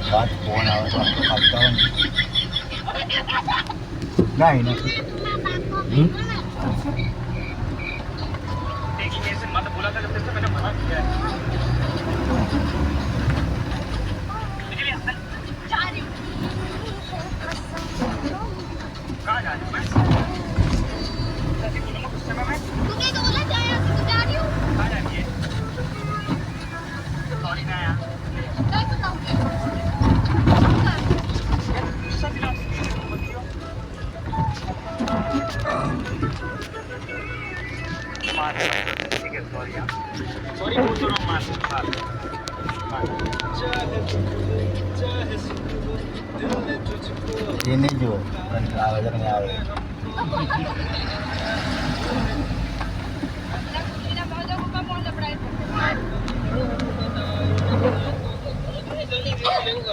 બાદ ફોન આવે તો આવતા હોય ને નથી सॉरी बोल तो रहा हूँ ये नहीं जो आवाज नहीं आ रही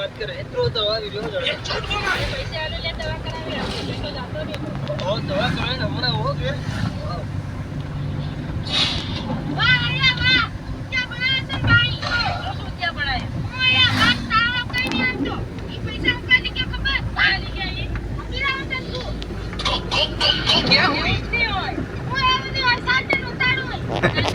बात कर इतना दवा वीडियो पैसे आने ले दवा करावे तो जातो नहीं ओ दवा करावे हमारा हो गया वाह अरे वाह क्या बनाया तुम भाई तो क्या बनाया ओ यार बात सारा कहीं नहीं आतो ये पैसा हमका लेके खबर कहां लेके आई अकेला होता तू क्या हुई नहीं होय वो यार ने साथ में उतारो